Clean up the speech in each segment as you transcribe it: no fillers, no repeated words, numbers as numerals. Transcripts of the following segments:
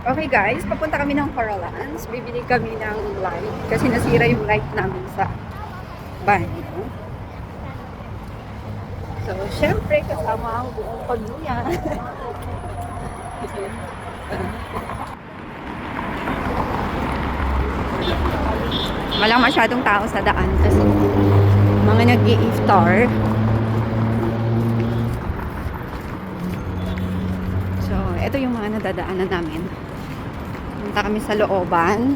Okay guys, papunta kami ng Coralans. Bibili kami ng light kasi nasira yung light namin sa banyo. So, syempre kasama ang buong pamilya. Walang masyadong tao sa daan kasi mga nag-i-iftar. So, ito yung mga nadadaanan namin. Punta kami sa looban.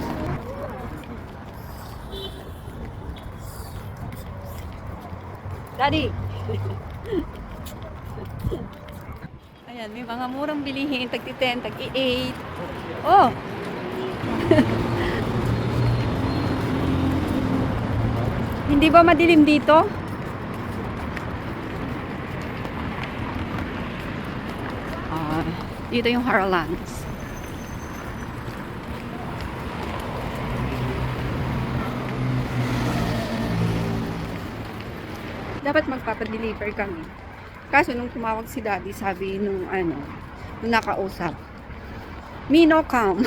Daddy! Ayan, may mga murang bilihin. Tag-10, tag-8. Oh! Hindi ba madilim dito? Dito yung Harlands. Dapat magpapadeliver kami. Kaso nung tumawag si Daddy, sabi nung nung nakausap, me no come.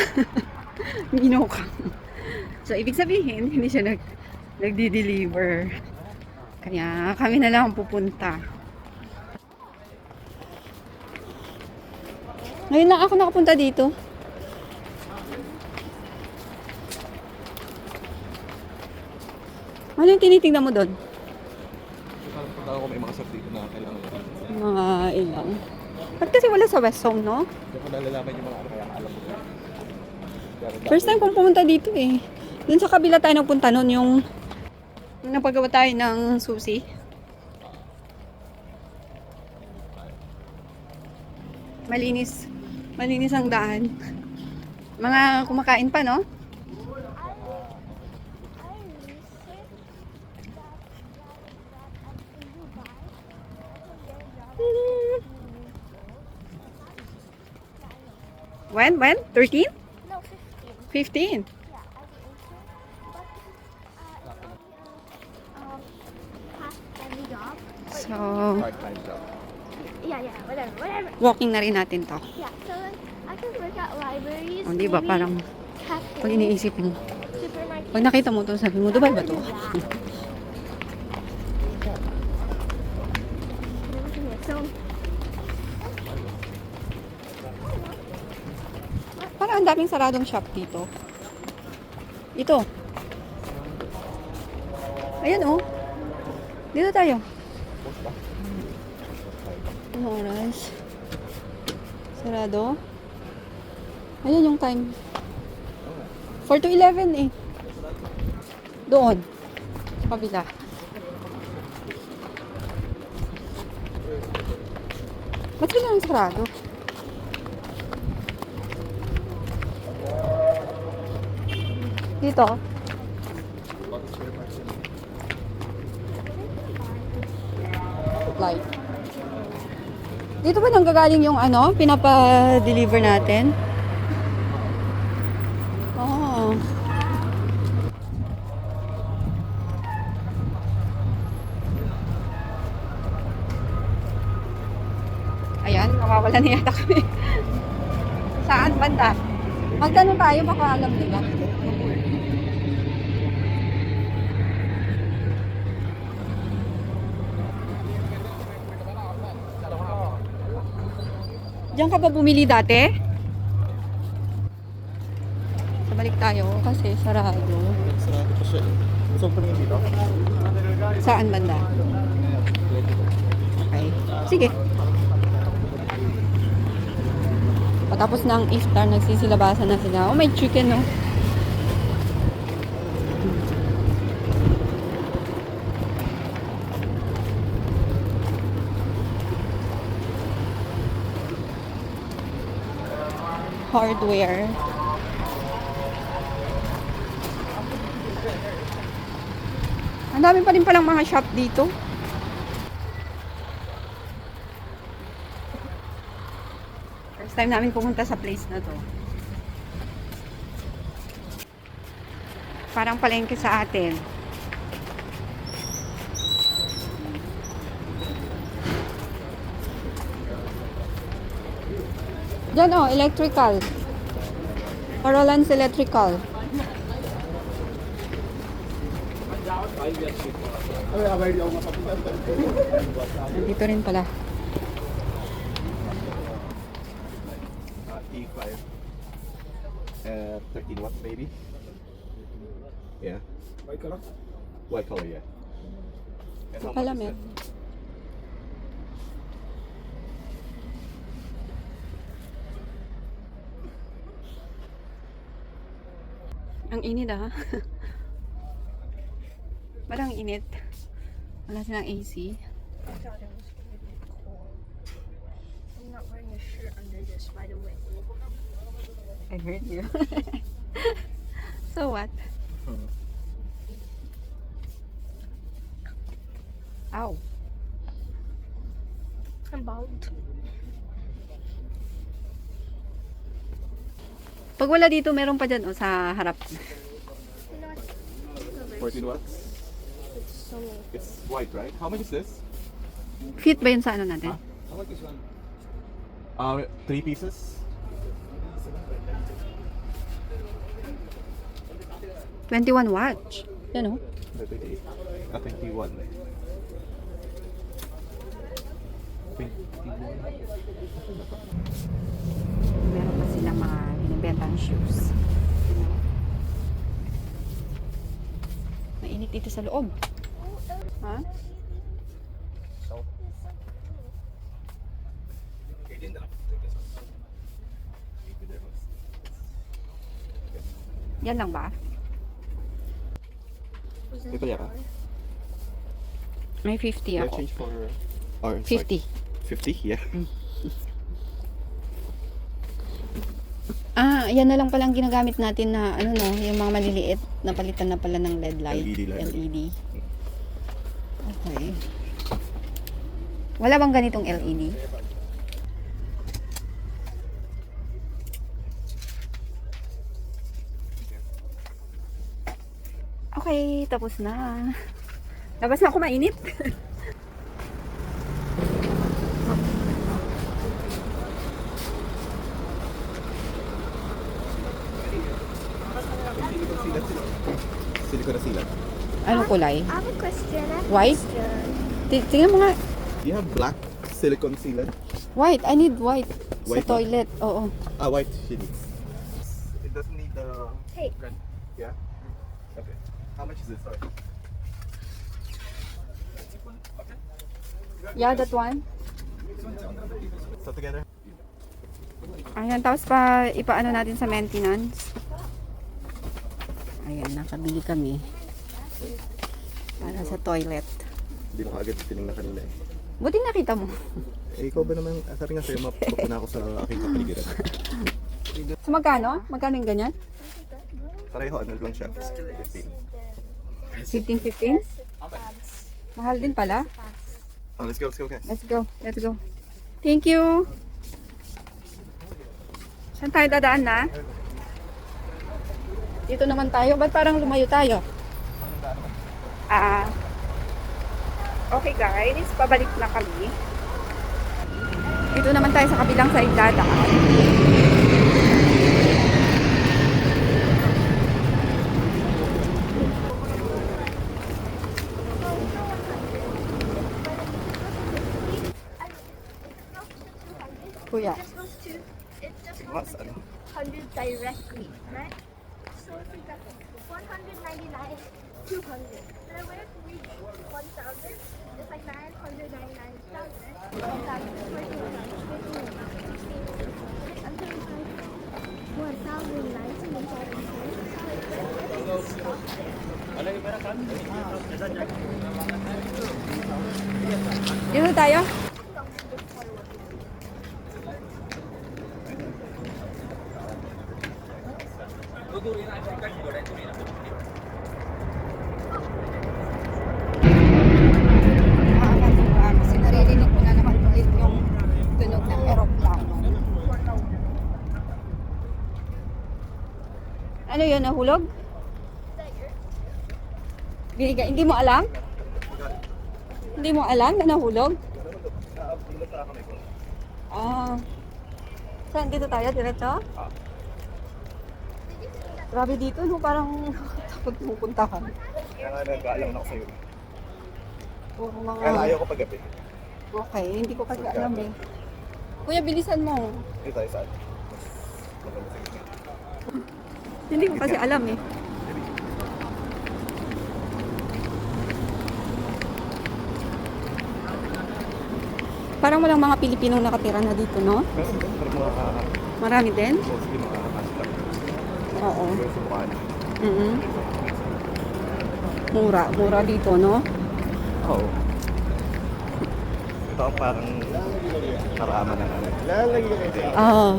Me no come. So, ibig sabihin, hindi siya nagdi-deliver. Kaya kami na lang pupunta. Ngayon lang ako nakapunta dito. Ano yung tinitingnan mo doon? Punta ako may mga set dito na kailangan. Mga ilang. Ba't kasi wala sa West Zone, no? Hindi ko nalalaman yung mga kaya alam mo. First time kong pumunta dito eh. Doon sa kabila tayo nagpunta noon yung napagawa tayo ng susi. Malinis. Malinis ang daan. Mga kumakain pa, no? When? 13? No, 15? 15. Past any job. So, Part-time job. Yeah, whatever. walking na rin natin to. Yeah, so I can work at libraries. O, di ba? maybe Parang, cafes, pag iniisip mo, supermarkets. pag nakita mo to, sabi mo, Dubai ba to? So, Parang ang daming saradong shop dito. Ito. Ayan, oh. Dito tayo. Post ba? Ano oras? Sarado. Ayan yung time. 4 to 11 eh. Doon. Sa kabila. Ba't sila nang sarado? Dito. Supply. Dito ba nanggagaling yung pinapa-deliver natin? Oo. Ayan, nawawala na yata kami. Saan banda? Magtanong tayo, baka alam nila. Diyan ka ba bumili dati? So, balik tayo kasi sarado. Sarado pa siya. Gusto mo pa rin dito? Saan banda? Okay. Sige. Patapos ng iftar, nagsisilabasan na sila. Oh, may chicken, no? Hardware. Ang dami pa rin palang mga shop dito. First time namin pumunta sa place na to. Parang palengke sa atin. Diyan, oh, electrical. Orolans Electrical. Nandito rin pala. E5. 13 watts maybe. Yeah. White color? White color, yeah. And how much is Palamit. it? Ang init ah. Parang init. Wala silang AC. I thought it was going to be cold. I'm not wearing a shirt under this, by the way. I heard you. So what? Ow. I'm bald. Pag wala dito, meron pa dyan sa harap. You know what? 14 watts? It's so It's white, right? How much is this? Fit ba yun sa ano natin? How much is one? 3 pieces? 21 watts. Yan o. 28. 21. 21. Meron pa silang mga binibentang shoes. Mainit dito sa loob. Ha? Yan lang ba? Ito yata. May 50 Yeah, ako. change for... Or, sorry. 50. 50? Yeah. Ah, yan na lang palang ginagamit natin na ano no, yung mga maliliit na palitan na pala ng LED light. LED light. LED. Okay. Wala bang ganitong E LED? Okay, tapos na. Labas na ako, mainit. Silicone na sila. Anong kulay? I have a question. White? Tingnan mo nga. Do you have black silicone sealant? White. I need white. White Sa ba? toilet. Oo. White she needs. It doesn't need the... Hey. Yeah? Okay. How much is it? Sorry. Yeah, that one. So together? Ayan, tapos pa ipaano natin sa maintenance. Ayan, nakabili kami. Para sa toilet. Hindi ko agad tinignan kanina eh. Buti nakita mo. Eh, ikaw ba naman, sabi nga sa'yo, mapupunta na ako sa aking kapaligiran. So magkano? Magkano yung ganyan? Pareho, ano lang siya? 15. 15-15? Mahal din pala. Oh, let's go guys. Let's go. Let's go. Thank you. Saan tayo dadaan na? Dito naman tayo. Ba't parang lumayo tayo? Okay guys, pabalik na kami. Dito naman tayo sa kabilang side dadaan. Kuya. It just Mas, goes to ano? 100 directly, right? So if we got 199, 200. And then when it reaches 1,000, it's like 999,000. 1,000. Dito tayo? Kasi naririnig ko na naman ulit yung tunog ng aeroplano. Ano yun, nahulog? Hindi mo alam? Hindi mo alam na nahulog? Ah. Saan dito tayo? Diretso? Grabe dito, no? Parang takot mong puntahan. Kaya nga nag-aalam na ako sa'yo. Puro mga... Kaya ayaw ko paggabi. Okay, hindi ko kasi alam eh. Kuya, bilisan mo. Dito tayo saan? Maganda sa gitna. Hindi ko kasi alam eh. Parang walang mga Pilipinong nakatira na dito, no? Meron din, pero mga Marami din? mostly mga hashtag. Oo. Pero sa mukha na. Mm. Mura, mura dito, no? Oo. Ito ang parang karama na namin. Ah.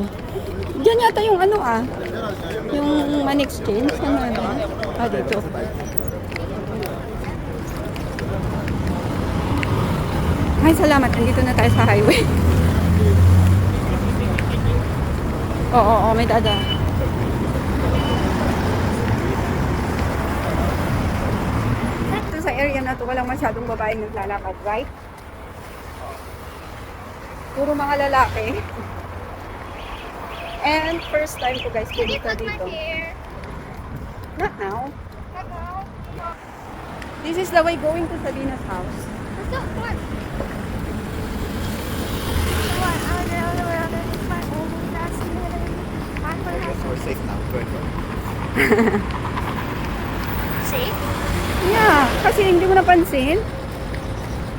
Diyan yata yung ano yung money exchange. Ano? Dito. Ay, salamat. Nandito na tayo sa highway. Oo, may dada. Ito sa area na to, walang masyadong babaeng naglalakad, right? Puro mga lalaki. And first time ko guys Can you pumunta cut my dito. hair? Not now. Hello? This is the way going to Sabina's house. Let's go. Come on. Come on. It's my only last minute. I'm I guess we're safe now. Go ahead. Safe? Yeah, kasi hindi mo napansin.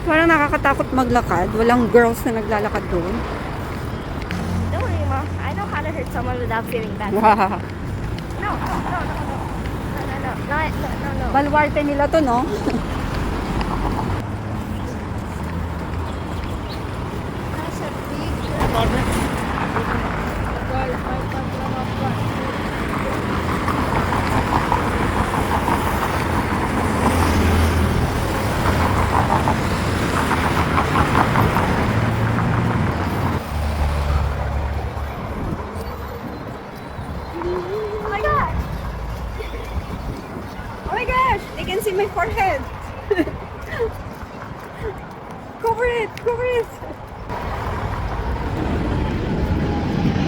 Parang nakakatakot maglakad. Walang girls na naglalakad doon. Don't worry, Mom. I know how to hurt someone without feeling bad. Wow. No. No. Balwarte nila to, no? That's a big Oh my God! Oh my gosh! They can see my forehead! Cover it! Cover it!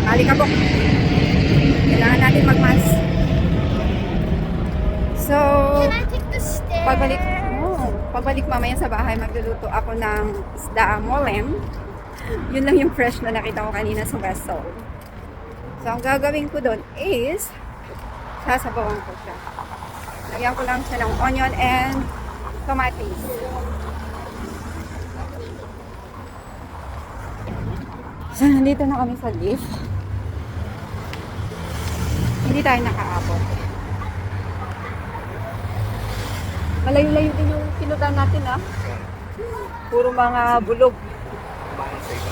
Alikabok! Kailangan natin mag-mask. So, Can I take the stairs? pagbalik mamaya sa bahay, magluluto ako ng isda molem. Yun lang yung fresh na nakita ko kanina sa vessel. So, ang gagawin ko doon is, sasabawan ko siya. Lagyan ko lang siya ng onion and tomatoes. So, nandito na kami sa lift. Hindi tayo nakaabot. Malayo-layo din yung pinutan natin, Puro mga bulog. Kumain sa iba.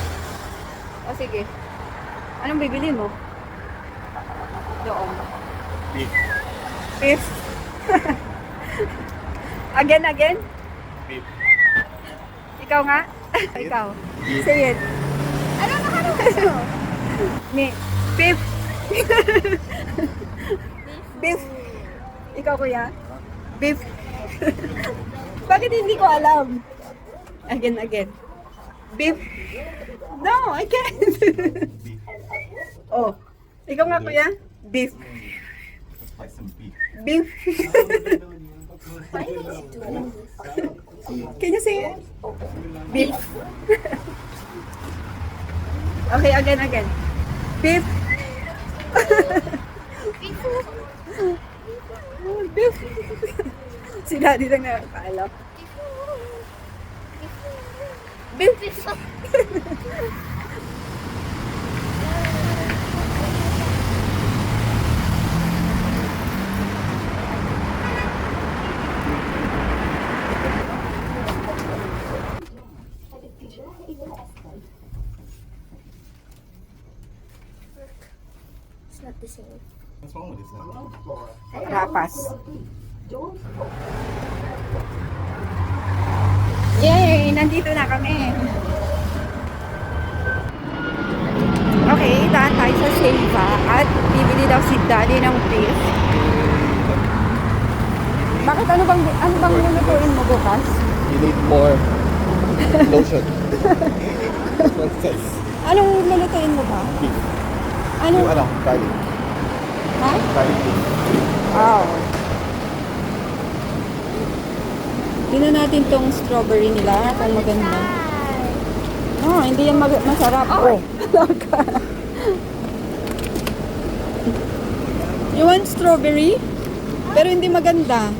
O, sige. Anong bibilin mo? Doon. Beef. Beef. Again? Beef. Ikaw nga? Ikaw. Say it. I don't know how to whistle. Beef. Beef. Ikaw, kuya? Beef. Bakit hindi ko alam? Again. Beef. No, I can't. Oh. Ikaw nga, kuya? Beef. Let's buy some beef. Beef. Why are you doing this? Can you say it? Beef. Okay, again. Beef. Beef. Si Daddy lang nakakaalam. Beef. It's not the same. What's wrong with this now? Rapas. Yay! Nandito na kami. Okay, daan tayo sa Sheva at bibili daw si Daddy ng beef. Bakit ano bang lulutuin mo bukas? You need more lotion. That's what it says. Anong lulutuin mo ba? Beef. Ano? Yung ano, garlic. Ha? Tiny piece. Wow. Tingnan natin tong strawberry nila, kung maganda. No, hindi yan masarap. Oh. You want strawberry? Pero hindi maganda.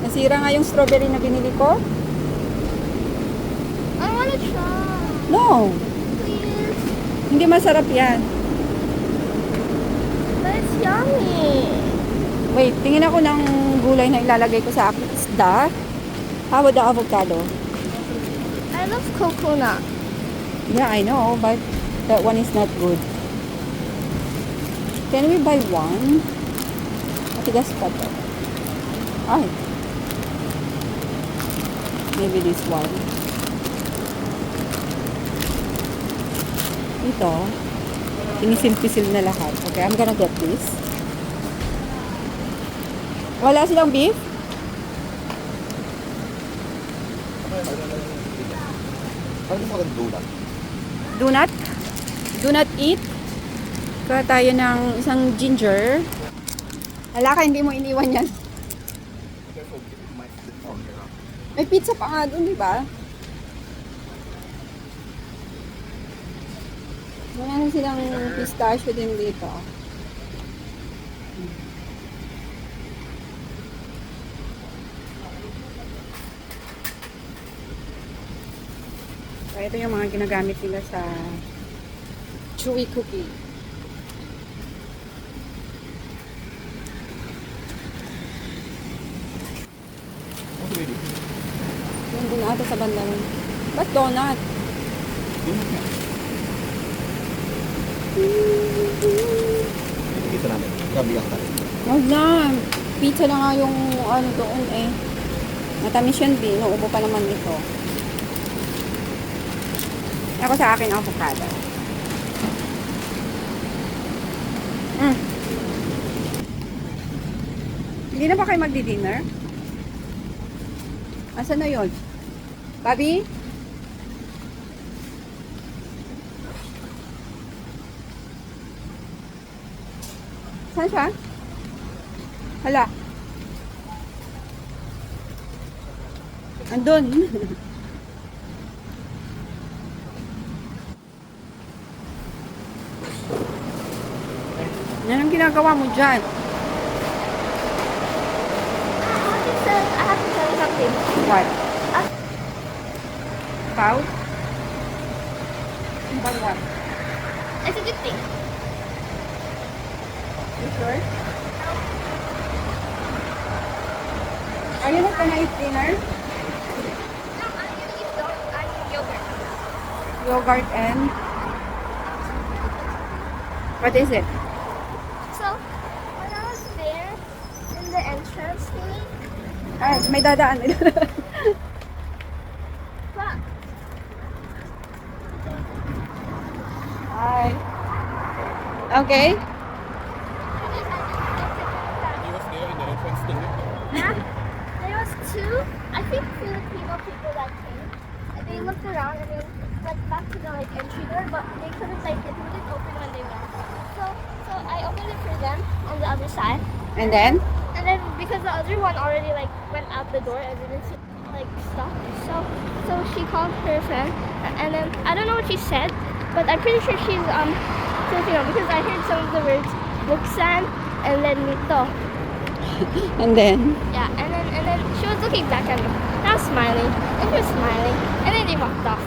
Nasira nga yung strawberry na binili ko. I wanna try. No, Please. hindi masarap yan. But it's yummy. Wait, tingin ako ng gulay na ilalagay ko sa aking isda. How about the avocado? I love coconut. Yeah, I know, but that one is not good. Can we buy one? Matigas pa to. Ay. Maybe this one. Ito. Pinisil-pisil na lahat. Okay, I'm gonna get this. Wala silang beef? Parang gusto ko ng donut. Donut? Do not eat? Kuha tayo ng isang ginger. Hala ka, hindi mo iniwan yan. May pizza pa nga doon, di ba? Mayroon silang pistachio din dito. So, ito yung mga ginagamit nila sa chewy cookie. What's the video? Yung doon ata sa banda nun. Ba't donut? Donut nga. Pizza namin. Kabigas tayo. Wag na. Pizza na nga yung ano doon eh. Matamis yan, B. Nauubo pa naman ito. Ako sa akin avocado. Hindi na ba kayo magdi-dinner? Asan na yun? Bobby? Saan siya? Hala. Andun. Yan ang ginagawa mo dyan. She said I have to tell you something. What? Ah. About? About what? It's a good thing. You sure? Are you not gonna eat dinner? No, I'm gonna eat yogurt. Yogurt and... What is it? So, when I was there in the entrance thing, Ay, may dadaan. but Hi. Okay. You was there in the entrance thing. yeah, there was two, I think Filipino people that came, and they looked around and they went back to the entry door, but they couldn't it wouldn't open when they went. So I opened it for them on the other side, And then? and then because the other one already went out the door and didn't see stuff, so she called her friend, and then I don't know what she said, but I'm pretty sure she's Filipino because I heard some of the words buksan and then nito. And then? Yeah, and then she was looking back at me. I was smiling, and she was smiling, and then they walked off.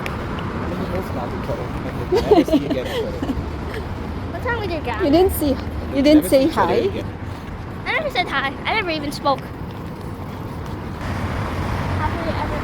Never see you again. What's wrong with your guy? You didn't say hi? I never said hi. I never even spoke. Happily ever